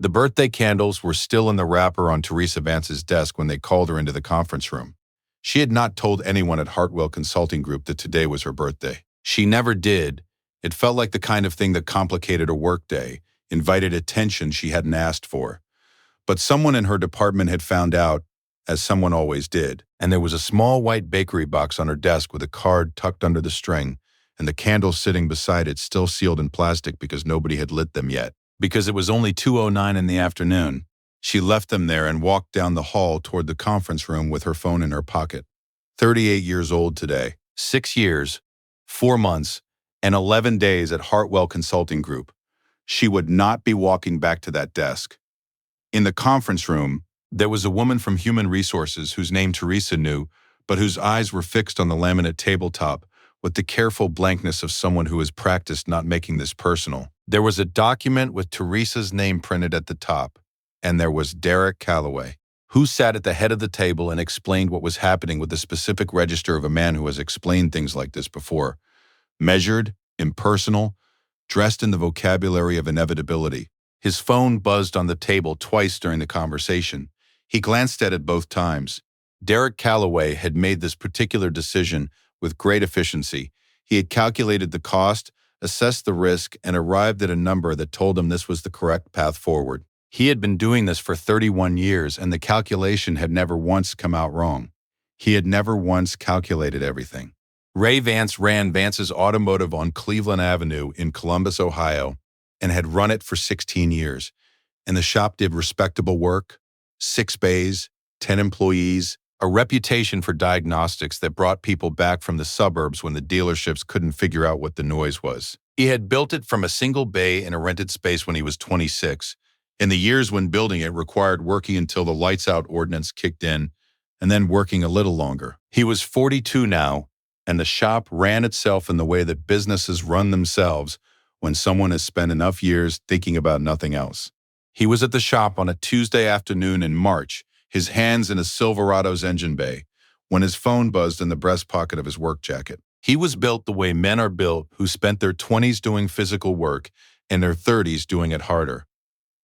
The birthday candles were still in the wrapper on Teresa Vance's desk when they called her into the conference room. She had not told anyone at Hartwell Consulting Group that today was her birthday. She never did. It felt like the kind of thing that complicated a workday, invited attention she hadn't asked for. But someone in her department had found out, as someone always did, and there was a small white bakery box on her desk with a card tucked under the string, and the candles sitting beside it still sealed in plastic because nobody had lit them yet. Because it was only 2:09 in the afternoon, she left them there and walked down the hall toward the conference room with her phone in her pocket. 38 years old today, 6 years, 4 months, and 11 days at Hartwell Consulting Group. She would not be walking back to that desk. In the conference room, there was a woman from Human Resources whose name Teresa knew, but whose eyes were fixed on the laminate tabletop with the careful blankness of someone who has practiced not making this personal. There was a document with Teresa's name printed at the top, and there was Derek Calloway, who sat at the head of the table and explained what was happening with the specific register of a man who has explained things like this before. Measured, impersonal, dressed in the vocabulary of inevitability. His phone buzzed on the table twice during the conversation. He glanced at it both times. Derek Calloway had made this particular decision with great efficiency. He had calculated the cost, assessed the risk, and arrived at a number that told him this was the correct path forward. He had been doing this for 31 years, and the calculation had never once come out wrong. He had never once calculated everything. Ray Vance ran Vance's Automotive on Cleveland Avenue in Columbus, Ohio, and had run it for 16 years. And the shop did respectable work, 6 bays, 10 employees, a reputation for diagnostics that brought people back from the suburbs when the dealerships couldn't figure out what the noise was. He had built it from a single bay in a rented space when he was 26. In the years when building it required working until the lights out ordinance kicked in, and then working a little longer. He was 42 now, and the shop ran itself in the way that businesses run themselves when someone has spent enough years thinking about nothing else. He was at the shop on a Tuesday afternoon in March, his hands in a Silverado's engine bay, when his phone buzzed in the breast pocket of his work jacket. He was built the way men are built who spent their 20s doing physical work and their 30s doing it harder.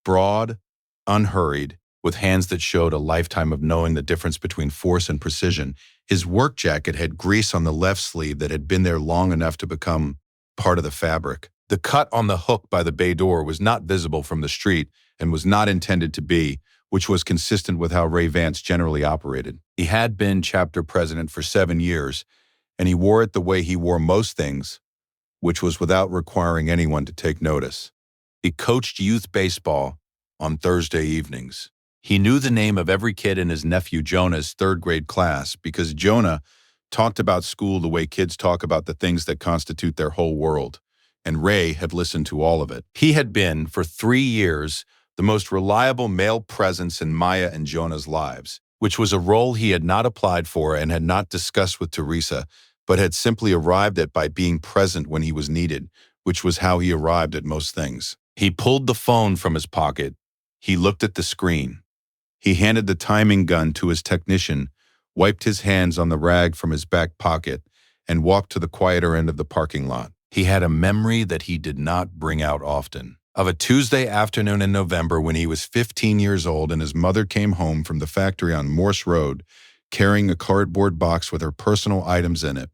Broad, unhurried, with hands that showed a lifetime of knowing the difference between force and precision. His work jacket had grease on the left sleeve that had been there long enough to become part of the fabric. The cut on the hook by the bay door was not visible from the street and was not intended to be, which was consistent with how Ray Vance generally operated. He had been chapter president for 7 years, and he wore it the way he wore most things, which was without requiring anyone to take notice. He coached youth baseball on Thursday evenings. He knew the name of every kid in his nephew Jonah's 3rd grade class because Jonah talked about school the way kids talk about the things that constitute their whole world, and Ray had listened to all of it. He had been, for 3 years, the most reliable male presence in Maya and Jonah's lives, which was a role he had not applied for and had not discussed with Teresa, but had simply arrived at by being present when he was needed, which was how he arrived at most things. He pulled the phone from his pocket. He looked at the screen. He handed the timing gun to his technician, wiped his hands on the rag from his back pocket, and walked to the quieter end of the parking lot. He had a memory that he did not bring out often, of a Tuesday afternoon in November when he was 15 years old and his mother came home from the factory on Morse Road carrying a cardboard box with her personal items in it,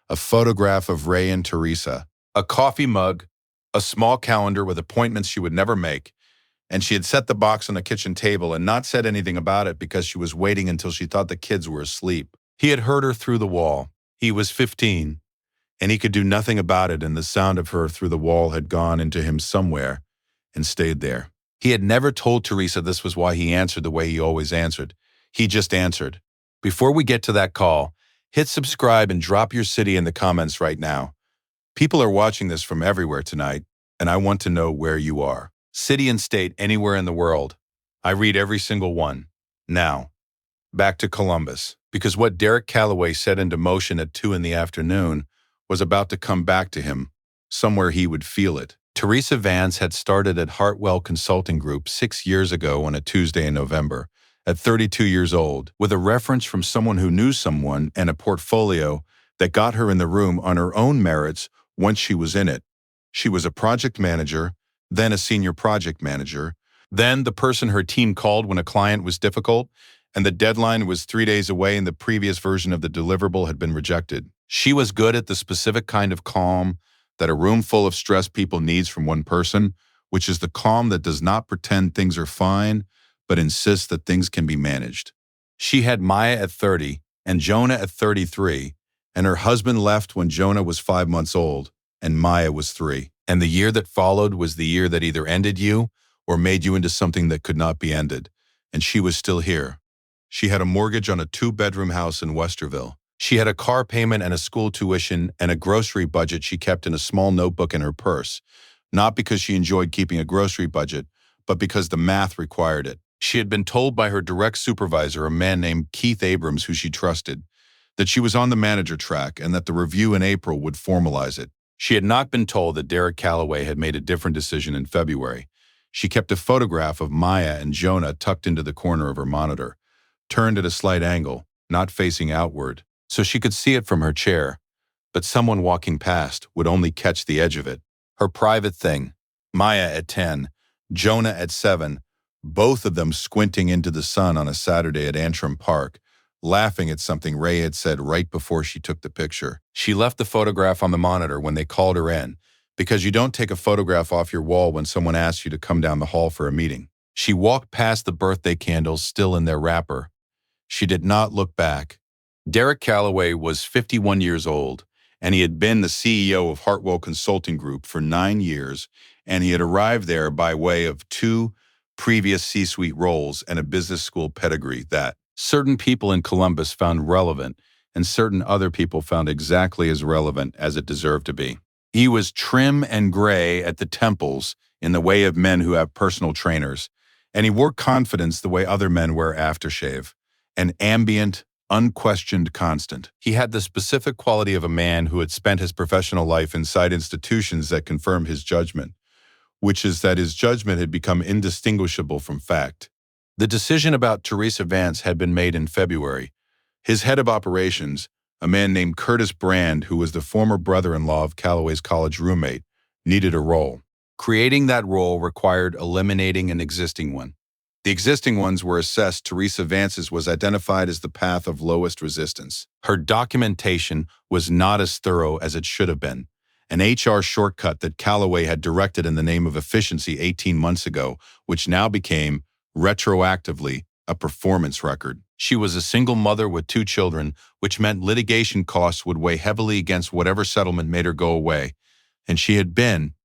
a photograph of Ray and Teresa, a coffee mug, a small calendar with appointments she would never make, and she had set the box on the kitchen table and not said anything about it because she was waiting until she thought the kids were asleep. He had heard her through the wall. He was 15, and he could do nothing about it, and the sound of her through the wall had gone into him somewhere and stayed there. He had never told Teresa this was why he answered the way he always answered. He just answered. Before we get to that call, hit subscribe and drop your city in the comments right now. People are watching this from everywhere tonight, and I want to know where you are. City and state anywhere in the world. I read every single one. Now, back to Columbus, because what Derek Calloway set into motion at 2 in the afternoon was about to come back to him, somewhere he would feel it. Teresa Vance had started at Hartwell Consulting Group 6 years ago on a Tuesday in November, at 32 years old, with a reference from someone who knew someone and a portfolio that got her in the room on her own merits once she was in it. She was a project manager, then a senior project manager, Then the person her team called when a client was difficult, and the deadline was 3 days away and the previous version of the deliverable had been rejected. She was good at the specific kind of calm that a room full of stressed people needs from one person, which is the calm that does not pretend things are fine, but insists that things can be managed. She had Maya at 30 and Jonah at 33, and her husband left when Jonah was 5 months old and Maya was 3. And the year that followed was the year that either ended you or made you into something that could not be ended, and she was still here. She had a mortgage on a 2-bedroom house in Westerville. She had a car payment and a school tuition and a grocery budget she kept in a small notebook in her purse, not because she enjoyed keeping a grocery budget, but because the math required it. She had been told by her direct supervisor, a man named Keith Abrams, who she trusted, that she was on the manager track and that the review in April would formalize it. She had not been told that Derek Calloway had made a different decision in February. She kept a photograph of Maya and Jonah tucked into the corner of her monitor, turned at a slight angle, not facing outward, so she could see it from her chair, but someone walking past would only catch the edge of it. Her private thing, Maya at 10, Jonah at 7, both of them squinting into the sun on a Saturday at Antrim Park, laughing at something Ray had said right before she took the picture. She left the photograph on the monitor when they called her in, because you don't take a photograph off your wall when someone asks you to come down the hall for a meeting. She walked past the birthday candles still in their wrapper. She did not look back. Derek Calloway was 51 years old, and he had been the CEO of Hartwell Consulting Group for 9 years, and he had arrived there by way of 2 previous C-suite roles and a business school pedigree that certain people in Columbus found relevant and certain other people found exactly as relevant as it deserved to be. He was trim and gray at the temples in the way of men who have personal trainers, and he wore confidence the way other men wear aftershave, an ambient, unquestioned constant. He had the specific quality of a man who had spent his professional life inside institutions that confirm his judgment, which is that his judgment had become indistinguishable from fact. The decision about Teresa Vance had been made in February. His head of operations, a man named Curtis Brand, who was the former brother-in-law of Calloway's college roommate, needed a role. Creating that role required eliminating an existing one. The existing ones were assessed. Teresa Vance's was identified as the path of lowest resistance. Her documentation was not as thorough as it should have been. An HR shortcut that Calloway had directed in the name of efficiency 18 months ago, which now became, retroactively, a performance record. She was a single mother with 2 children, which meant litigation costs would weigh heavily against whatever settlement made her go away. And she had been,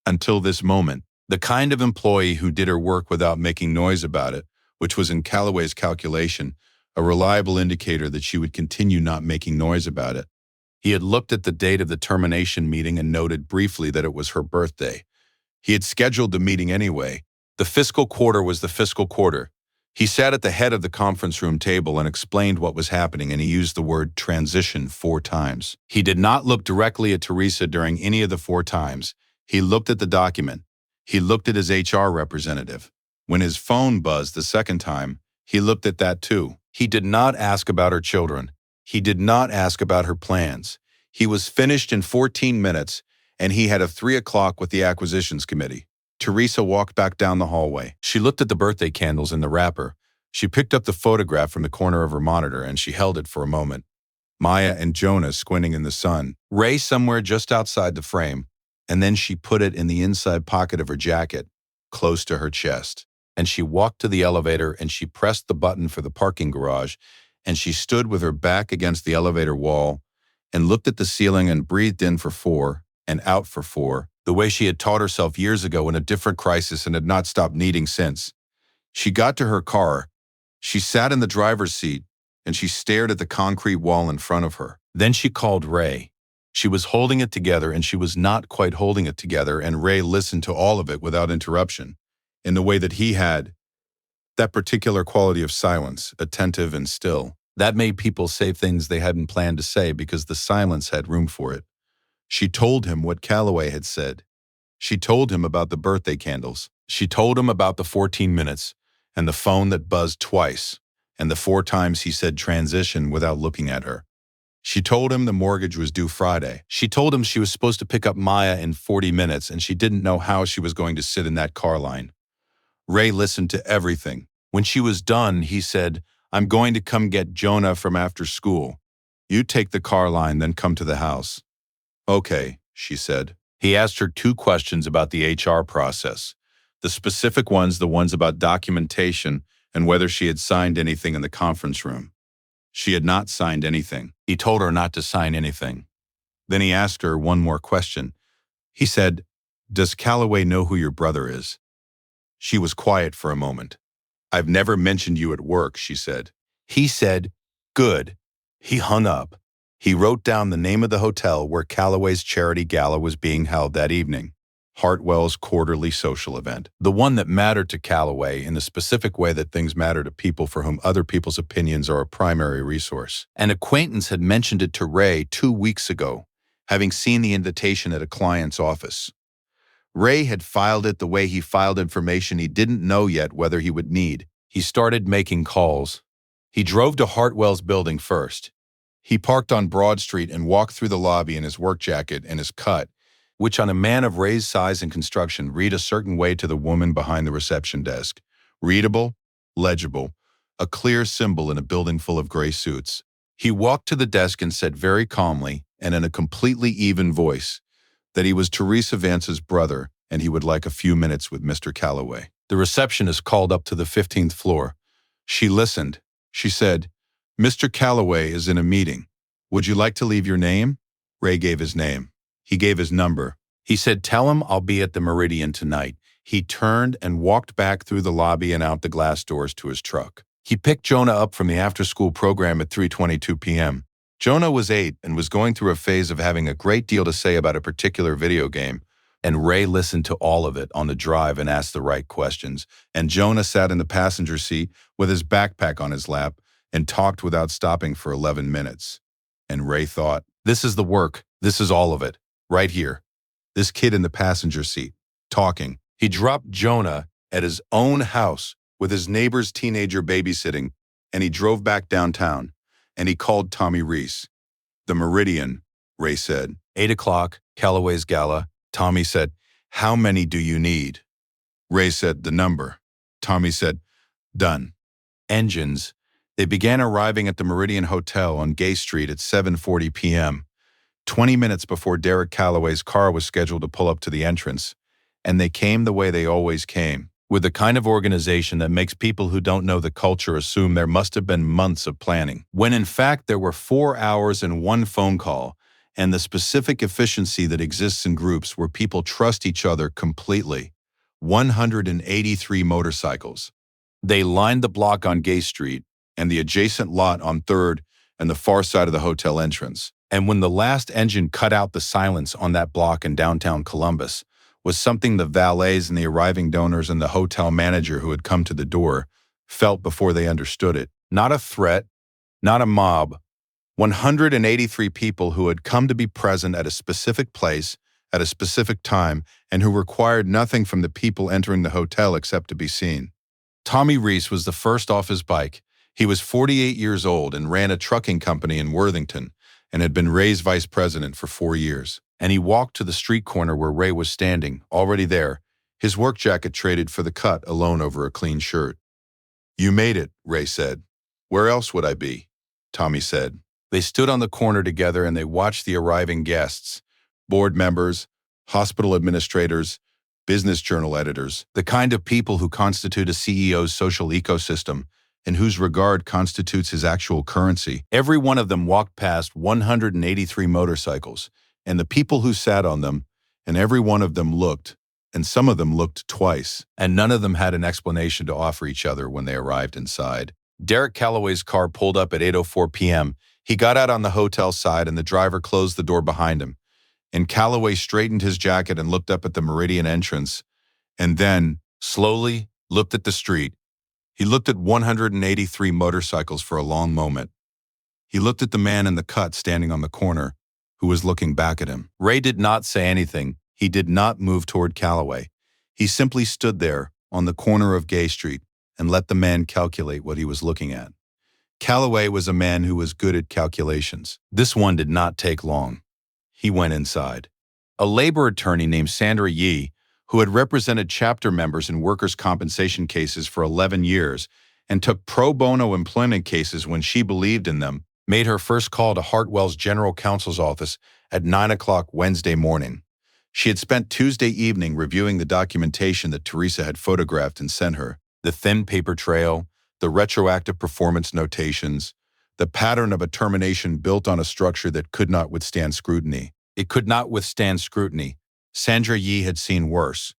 until this moment, the kind of employee who did her work without making noise about it, which was in Calloway's calculation, a reliable indicator that she would continue not making noise about it. He had looked at the date of the termination meeting and noted briefly that it was her birthday. He had scheduled the meeting anyway. The fiscal quarter was the fiscal quarter. He sat at the head of the conference room table and explained what was happening, and he used the word transition 4 times. He did not look directly at Teresa during any of the 4 times. He looked at the document. He looked at his HR representative. When his phone buzzed the second time, he looked at that too. He did not ask about her children. He did not ask about her plans. He was finished in 14 minutes, and he had a 3 o'clock with the acquisitions committee. Teresa walked back down the hallway. She looked at the birthday candles in the wrapper. She picked up the photograph from the corner of her monitor, and she held it for a moment. Maya and Jonah squinting in the sun, Ray somewhere just outside the frame, and then she put it in the inside pocket of her jacket, close to her chest. And she walked to the elevator, and she pressed the button for the parking garage, and she stood with her back against the elevator wall and looked at the ceiling and breathed in for 4 and out for 4, the way she had taught herself years ago in a different crisis and had not stopped needing since. She got to her car. She sat in the driver's seat, and she stared at the concrete wall in front of her. Then she called Ray. She was holding it together, and she was not quite holding it together, and Ray listened to all of it without interruption, in the way that he had, that particular quality of silence, attentive and still. That made people say things they hadn't planned to say because the silence had room for it. She told him what Calloway had said. She told him about the birthday candles. She told him about the 14 minutes and the phone that buzzed twice and the 4 times he said transition without looking at her. She told him the mortgage was due Friday. She told him she was supposed to pick up Maya in 40 minutes and she didn't know how she was going to sit in that car line. Ray listened to everything. When she was done, he said, "I'm going to come get Jonah from after school. You take the car line, then come to the house." "Okay," she said. He asked her 2 questions about the HR process. The specific ones, the ones about documentation and whether she had signed anything in the conference room. She had not signed anything. He told her not to sign anything. Then he asked her one more question. He said, "Does Calloway know who your brother is?" She was quiet for a moment. "I've never mentioned you at work," she said. He said, "Good." He hung up. He wrote down the name of the hotel where Calloway's charity gala was being held that evening. Hartwell's quarterly social event. The one that mattered to Calloway in the specific way that things matter to people for whom other people's opinions are a primary resource. An acquaintance had mentioned it to Ray 2 weeks ago, having seen the invitation at a client's office. Ray had filed it the way he filed information he didn't know yet whether he would need. He started making calls. He drove to Hartwell's building first. He parked on Broad Street and walked through the lobby in his work jacket and his cut, which on a man of Ray's size and construction read a certain way to the woman behind the reception desk. Readable, legible, a clear symbol in a building full of gray suits. He walked to the desk and said very calmly and in a completely even voice that he was Teresa Vance's brother and he would like a few minutes with Mr. Calloway. The receptionist called up to the 15th floor. She listened. She said, "Mr. Calloway is in a meeting. Would you like to leave your name?" Ray gave his name. He gave his number. He said, "Tell him I'll be at the Meridian tonight." He turned and walked back through the lobby and out the glass doors to his truck. He picked Jonah up from the after-school program at 3:22 p.m. Jonah was 8 and was going through a phase of having a great deal to say about a particular video game, and Ray listened to all of it on the drive and asked the right questions, and Jonah sat in the passenger seat with his backpack on his lap and talked without stopping for 11 minutes. And Ray thought, this is the work, this is all of it. Right here. This kid in the passenger seat, talking. He dropped Jonah at his own house with his neighbor's teenager babysitting, and he drove back downtown, and he called Tommy Reese. "The Meridian," Ray said. 8 o'clock, Calloway's gala. Tommy said, "How many do you need?" Ray said, "The number." Tommy said, "Done." Engines. They began arriving at the Meridian Hotel on Gay Street at 7:40 p.m., 20 minutes before Derek Calloway's car was scheduled to pull up to the entrance, and they came the way they always came, with the kind of organization that makes people who don't know the culture assume there must have been months of planning, when in fact there were 4 hours and 1 phone call, and the specific efficiency that exists in groups where people trust each other completely. 183 motorcycles. They lined the block on Gay Street and the adjacent lot on 3rd and the far side of the hotel entrance. And when the last engine cut out the silence on that block in downtown Columbus, was something the valets and the arriving donors and the hotel manager who had come to the door felt before they understood it. Not a threat, not a mob. 183 people who had come to be present at a specific place, at a specific time, and who required nothing from the people entering the hotel except to be seen. Tommy Reese was the first off his bike. He was 48 years old and ran a trucking company in Worthington, and had been Ray's vice president for 4 years. And he walked to the street corner where Ray was standing, already there, his work jacket traded for the cut alone over a clean shirt. "You made it," Ray said. "Where else would I be?" Tommy said. They stood on the corner together and they watched the arriving guests, board members, hospital administrators, business journal editors, the kind of people who constitute a CEO's social ecosystem, and whose regard constitutes his actual currency. Every one of them walked past 183 motorcycles, and the people who sat on them, and every one of them looked, and some of them looked twice, and none of them had an explanation to offer each other when they arrived inside. Derek Calloway's car pulled up at 8:04 p.m. He got out on the hotel side, and the driver closed the door behind him. And Calloway straightened his jacket and looked up at the Meridian entrance, and then, slowly, looked at the street. He looked at 183 motorcycles for a long moment. He looked at the man in the cut standing on the corner, who was looking back at him. Ray did not say anything. He did not move toward Calloway. He simply stood there on the corner of Gay Street and let the man calculate what he was looking at. Calloway was a man who was good at calculations. This one did not take long. He went inside. A labor attorney named Sandra Yee, who had represented chapter members in workers' compensation cases for 11 years and took pro bono employment cases when she believed in them, made her first call to Hartwell's general counsel's office at 9 o'clock Wednesday morning. She had spent Tuesday evening reviewing the documentation that Teresa had photographed and sent her, the thin paper trail, the retroactive performance notations, the pattern of a termination built on a structure that could not withstand scrutiny. It could not withstand scrutiny. Sandra Yee had seen worse.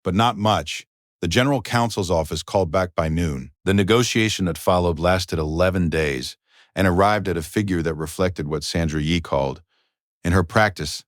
But not much. The general counsel's office called back by noon. The negotiation that followed lasted 11 days and arrived at a figure that reflected what Sandra Yee called, in her practice,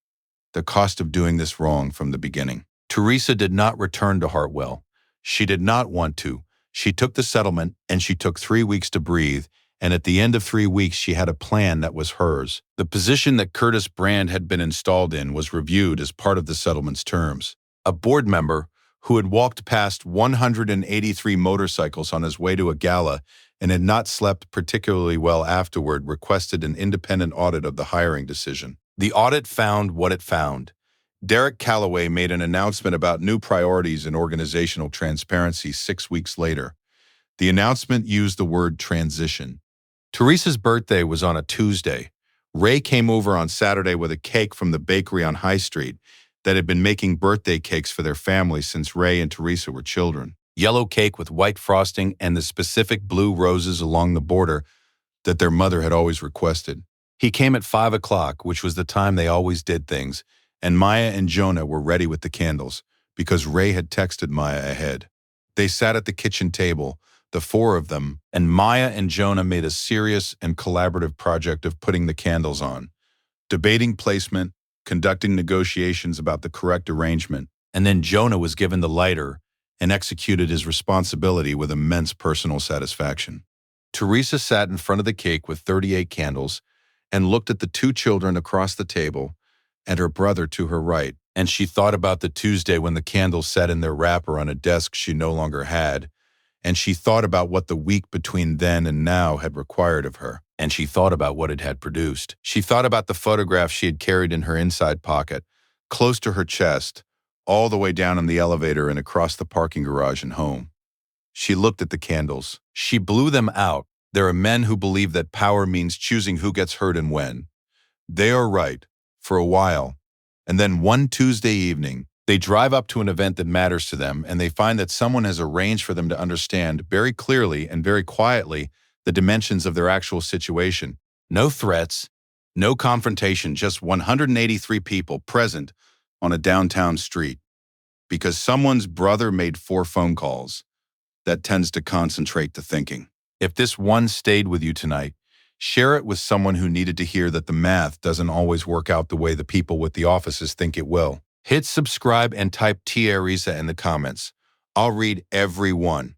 the cost of doing this wrong from the beginning. Teresa did not return to Hartwell. She did not want to. She took the settlement and she took 3 weeks to breathe, and at the end of 3 weeks she had a plan that was hers. The position that Curtis Brand had been installed in was reviewed as part of the settlement's terms. A board member who had walked past 183 motorcycles on his way to a gala and had not slept particularly well afterward requested an independent audit of the hiring decision. The audit found what it found. Derek Calloway made an announcement about new priorities in organizational transparency 6 weeks later. The announcement used the word transition. Teresa's birthday was on a Tuesday. Ray came over on Saturday with a cake from the bakery on High Street that had been making birthday cakes for their family since Ray and Teresa were children. Yellow cake with white frosting and the specific blue roses along the border that their mother had always requested. He came at 5 o'clock, which was the time they always did things, and Maya and Jonah were ready with the candles because Ray had texted Maya ahead. They sat at the kitchen table, the four of them, and Maya and Jonah made a serious and collaborative project of putting the candles on, debating placement, conducting negotiations about the correct arrangement, and then Jonah was given the lighter and executed his responsibility with immense personal satisfaction. Teresa sat in front of the cake with 38 candles and looked at the two children across the table and her brother to her right, and she thought about the Tuesday when the candles sat in their wrapper on a desk she no longer had, and she thought about what the week between then and now had required of her, and she thought about what it had produced. She thought about the photograph she had carried in her inside pocket, close to her chest, all the way down in the elevator and across the parking garage and home. She looked at the candles. She blew them out. There are men who believe that power means choosing who gets hurt and when. They are right, for a while. And then one Tuesday evening, they drive up to an event that matters to them, and they find that someone has arranged for them to understand very clearly and very quietly the dimensions of their actual situation. No threats, no confrontation, just 183 people present on a downtown street. Because someone's brother made 4 phone calls, that tends to concentrate the thinking. If this one stayed with you tonight, share it with someone who needed to hear that the math doesn't always work out the way the people with the offices think it will. Hit subscribe and type Teresa in the comments. I'll read every one.